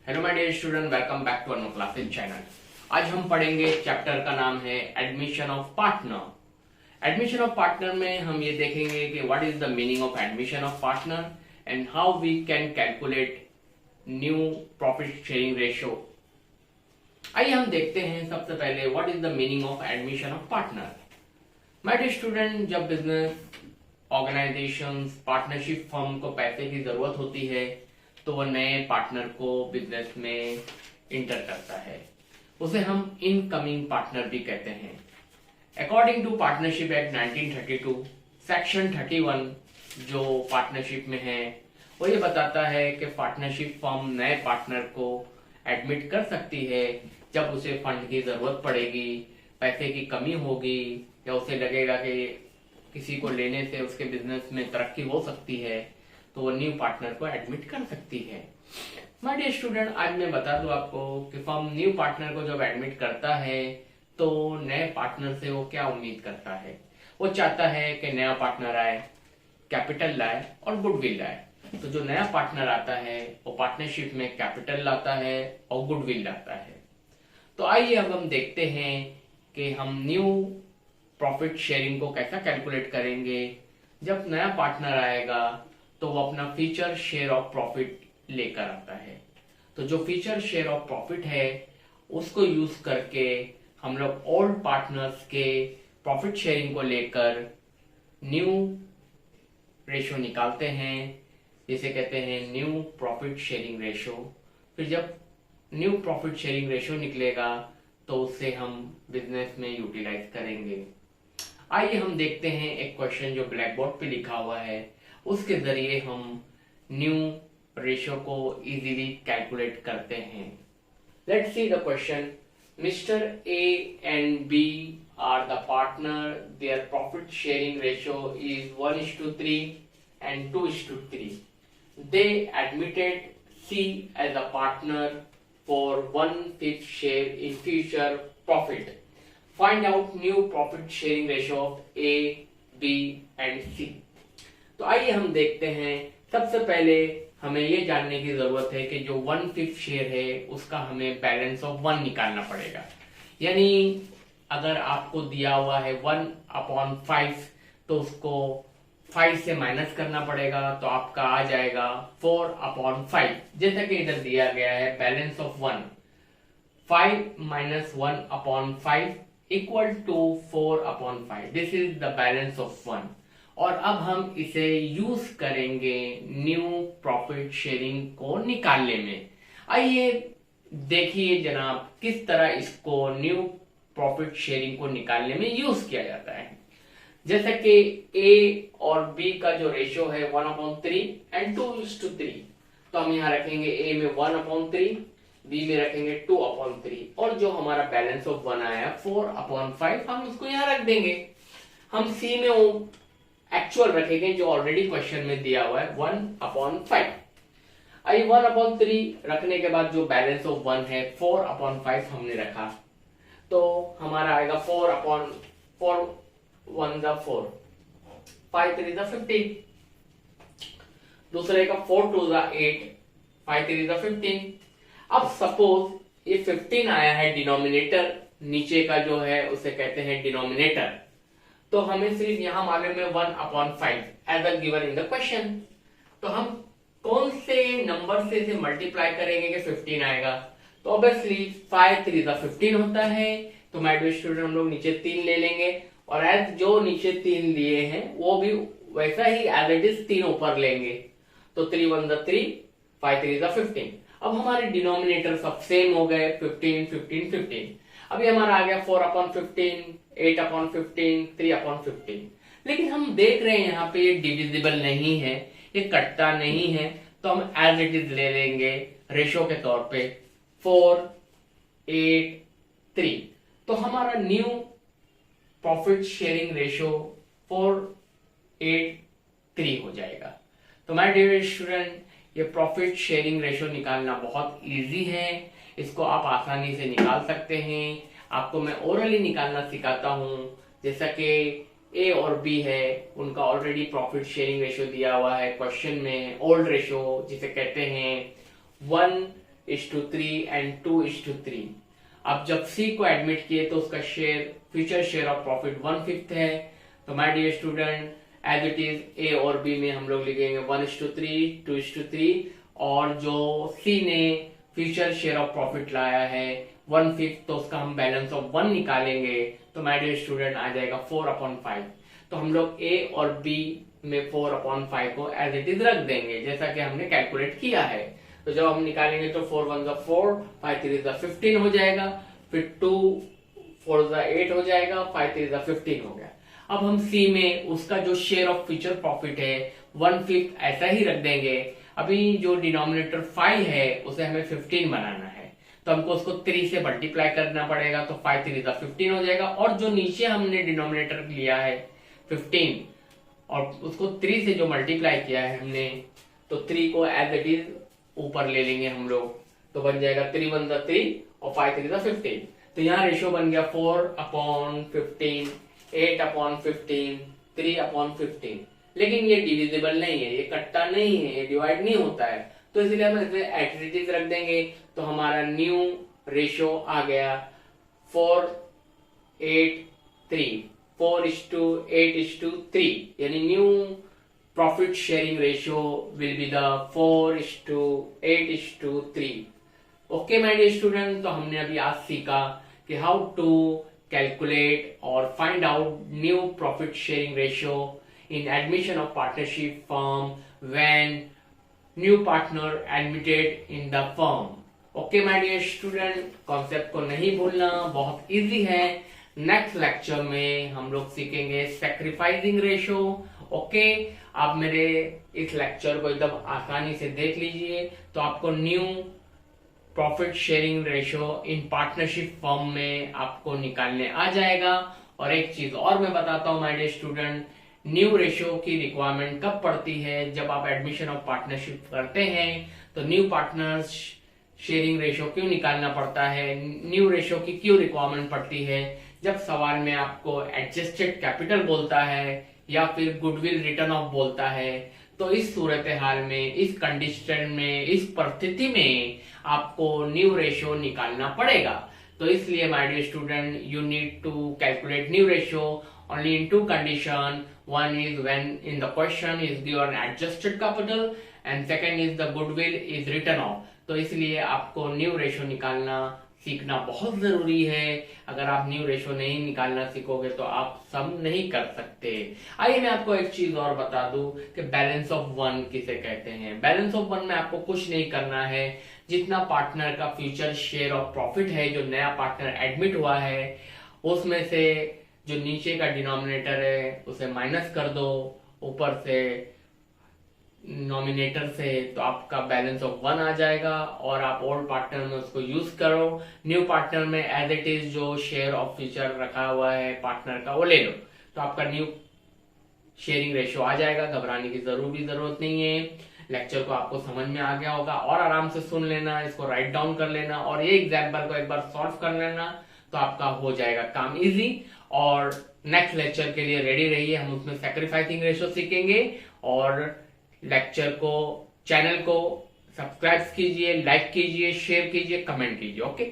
Hello my dear student, welcome back to Anu classes channel. आज हम पढ़ेंगे चैप्टर का नाम है admission of partner. Admission of partner में हम ये देखेंगे कि what is the meaning of admission of partner and how we can calculate new profit sharing ratio. आइए हम देखते हैं सबसे पहले what is the meaning of admission of partner. My dear student, जब बिजनेस ऑर्गेनाइजेशंस पार्टनरशिप फर्म को पैसे की जरूरत होती है तो वह नए पार्टनर को बिजनेस में इंटर करता है, उसे हम इनकमिंग पार्टनर भी कहते हैं। According to partnership act 1932 section 31 जो पार्टनरशिप में है वो ये बताता है कि पार्टनरशिप फर्म नए पार्टनर को एडमिट कर सकती है जब उसे फंड की जरूरत पड़ेगी, पैसे की कमी होगी या उसे लगेगा कि किसी को लेने से उसके बिजनेस में तरक्की हो सकती है तो वो न्यू पार्टनर को एडमिट कर सकती है। माय डियर स्टूडेंट, आज मैं बता दूं आपको कि फर्म न्यू पार्टनर को जब एडमिट करता है तो नए पार्टनर से वो क्या उम्मीद करता है। वो चाहता है कि नया पार्टनर आए, कैपिटल लाए और गुडविल लाए। तो जो नया पार्टनर आता है वो पार्टनरशिप में कैपिटल लाता है और गुडविल लाता है। तो आइए अब हम देखते हैं कि हम न्यू प्रॉफिट शेयरिंग को कैसा कैलकुलेट करेंगे। जब नया पार्टनर आएगा तो वो अपना फ्यूचर शेयर ऑफ प्रॉफिट लेकर आता है। तो जो फ्यूचर शेयर ऑफ प्रॉफिट है उसको यूज करके हम लोग ओल्ड पार्टनर्स के प्रॉफिट शेयरिंग को लेकर न्यू रेशियो निकालते हैं, जिसे कहते हैं न्यू प्रॉफिट शेयरिंग रेशियो। फिर जब न्यू प्रॉफिट शेयरिंग रेशियो निकलेगा तो उसे हम बिजनेस में यूटिलाइज करेंगे। आइए हम देखते हैं एक क्वेश्चन जो ब्लैक बोर्ड पे लिखा हुआ है, उसके जरिए हम न्यू रेशियो को इजीली कैलकुलेट करते हैं। Let's see the question. Mister A and B are the partner, their profit sharing ratio is 1:3 and 2:3. They admitted C as a partner for 1/5 share in future profit. Find out new profit sharing ratio of A, B and C. तो आइए हम देखते हैं। सबसे पहले हमें ये जानने की जरूरत है कि जो 1/5 शेयर है उसका हमें बैलेंस ऑफ 1 निकालना पड़ेगा। यानी अगर आपको दिया हुआ है 1/5 तो उसको 5 से माइनस करना पड़ेगा, तो आपका आ जाएगा 4/5। जैसा कि इधर दिया गया है balance of 1, 5 - 1/5 equal to 4/5। This is the balance of 1। और अब हम इसे यूज करेंगे न्यू प्रॉफिट शेयरिंग को निकालने में। आइए देखिए जनाब किस तरह इसको न्यू प्रॉफिट शेयरिंग को निकालने में यूज किया जाता है। जैसा कि ए और बी का जो रेशियो है 1/3 एंड 2:3, तो हम यहाँ रखेंगे ए में 1/3, बी में रखेंगे 2/3 और जो हमारा बैलेंस ऑफ 1 आया 4/5 हम उसको यहाँ रख देंगे। हम सी में वो एक्चुअल रखेंगे जो ऑलरेडी क्वेश्चन में दिया हुआ है 1/5। आई 1/3 रखने के बाद जो बैलेंस ऑफ 1 है 4/5 हमने रखा, तो हमारा आएगा 4/4 1 4, 5 3 15। दूसरे का 4 2 8, 5 3 15। अब सपोज ये 15 आया है डिनोमिनेटर, नीचे का जो है उसे कहते हैं डिनोमिनेटर, तो हमें सिर्फ यहां मालूम है 1/5 as a given in the question. तो हम कौन से नंबर से इसे मल्टीप्लाई करेंगे कि 15 आएगा, तो ऑब्वियसली 5 3 15 होता है। तो माय डियर स्टूडेंट हम लोग नीचे 3 ले लेंगे और एज जो नीचे 3 लिए हैं वो भी वैसा ही एज इट इज 3 ऊपर लेंगे। तो 3 1 3, 5 3 15। अब हमारे डिनोमिनेटर सब सेम हो गए 15 15 15। अभी हमारा आ गया 4/15, 8/15, 3/15। लेकिन हम देख रहे हैं यहाँ पे ये डिविजिबल नहीं है, ये कटता नहीं है, तो हम एज इट इज ले लेंगे रेशो के तौर पे 4 8 3। तो हमारा न्यू प्रॉफिट शेयरिंग रेशो 4 8 3 हो जाएगा। तो माय डियर स्टूडेंट, ये प्रॉफिट शेयरिंग रेशो निकालना बहुत इजी है, इसको आप आसानी से निकाल सकते हैं। आपको मैं ओरली निकालना सिखाता हूं। जैसा कि ए और बी है उनका ऑलरेडी प्रॉफिट शेयरिंग रेशियो दिया हुआ है क्वेश्चन में, ओल्ड रेशियो जिसे कहते हैं 1 2:3 एंड 2:3। अब जब सी को एडमिट किए तो उसका share, future share of profit 1/5 है। तो my dear student, as it is A और बी में हम लोग लिखेंगे 1:3, 2:3, और जो सी ने फ्यूचर शेयर ऑफ प्रॉफिट लाया है 1/5, तो उसका हम बैलेंस ऑफ 1 निकालेंगे। तो माय डियर स्टूडेंट आ जाएगा 4/5। तो हम लोग ए और बी में 4/5 को एज इट इज रख देंगे जैसा कि हमने कैलकुलेट किया है। तो जब हम निकालेंगे तो 4 1 4, 5 3 15 हो जाएगा, फिर 2 4 8 हो जाएगा, 5 3 15 हो गया। अब हम सी में उसका जो शेयर ऑफ फ्यूचर प्रॉफिट है 1/5 ऐसा ही रख देंगे। अभी जो डिनोमिनेटर 5 है उसे हमें 15 बनाना है, तो हमको उसको 3 से मल्टीप्लाई करना पड़ेगा। तो 5 3 15 हो जाएगा, और जो नीचे हमने डिनोमिनेटर लिया है 15 और उसको 3 से जो मल्टीप्लाई किया है हमने, तो 3 को एज इट इज ऊपर ले लेंगे हम लोग। तो बन जाएगा 3 1 3 और 5 3 15। तो यहाँ रेशियो बन गया 4/15, 8/15, 3/15। लेकिन ये डिविजिबल नहीं है, ये कट्टा नहीं है, ये डिवाइड नहीं होता है, तो इसलिए हम इसे एज इट इज रख देंगे। तो हमारा न्यू रेशियो आ गया 4:8:3, 4:8:3, यानी new profit sharing ratio will be the 4:8:3। Okay my dear student, तो हमने अभी आज सीखा कि हाउ टू कैलकुलेट और find out new profit sharing ratio in admission of partnership firm when new partner admitted in the firm. Okay my dear student, concept को नहीं भूलना, बहुत इजी है। नेक्स्ट लेक्चर में हम लोग सीखेंगे सैक्रिफाइसिंग रेशियो। ओके, आप मेरे इस लेक्चर को एकदम आसानी से देख लीजिए, तो आपको new profit sharing ratio in partnership firm में आपको निकालने आ जाएगा। और एक चीज और मैं बताता हूं my dear student, new ratio की रिक्वायरमेंट कब पड़ती है? जब आप एडमिशन ऑफ पार्टनरशिप करते हैं तो न्यू पार्टनर्स शेयरिंग रेशियो क्यों निकालना पड़ता है, न्यू रेशियो की क्यों रिक्वायरमेंट पड़ती है? जब सवाल में आपको एडजस्टेड कैपिटल बोलता है या फिर गुडविल रिटर्न ऑफ बोलता है, तो इस सूरत हाल में, इस कंडीशन में, इस परिस्थिति में आपको न्यू रेशियो निकालना पड़ेगा। तो इसलिए my dear student, you need to calculate new ratio only in two condition. One is when in the question is given adjusted capital and second is the goodwill is written off. तो इसलिए आपको new ratio निकालना सीखना बहुत जरूरी है। अगर आप न्यू रेशियो नहीं निकालना सीखोगे तो आप सम नहीं कर सकते। आइए मैं आपको एक चीज और बता दूं कि बैलेंस ऑफ वन किसे कहते हैं। बैलेंस ऑफ वन में आपको कुछ नहीं करना है, जितना पार्टनर का फ्यूचर शेयर ऑफ प्रॉफिट है, जो नया पार्टनर एडमिट हुआ है, उसमें से जो नीचे का डिनोमिनेटर है उसे माइनस कर दो ऊपर से नॉमिनेटर से, तो आपका बैलेंस ऑफ 1 आ जाएगा और आप ओल्ड पार्टनर में उसको यूज करो। न्यू पार्टनर में एज इट इज जो शेयर ऑफ फ्यूचर रखा हुआ है पार्टनर का वो ले लो, तो आपका न्यू शेयरिंग रेशियो आ जाएगा। घबराने की जरूरत नहीं है। लेक्चर को आपको समझ में आ गया होगा, और आराम से सुन लेना, इसको राइट डाउन कर लेना और ये एग्जाम्पल को एक बार सॉल्व कर लेना, तो आपका हो जाएगा काम इजी। और नेक्स्ट लेक्चर के लिए रेडी रहिए, हम उसमें सैक्रिफाइसिंग रेशियो सीखेंगे। और लेक्चर को, चैनल को सब्सक्राइब कीजिए, लाइक कीजिए, शेयर कीजिए, कमेंट कीजिए। ओके।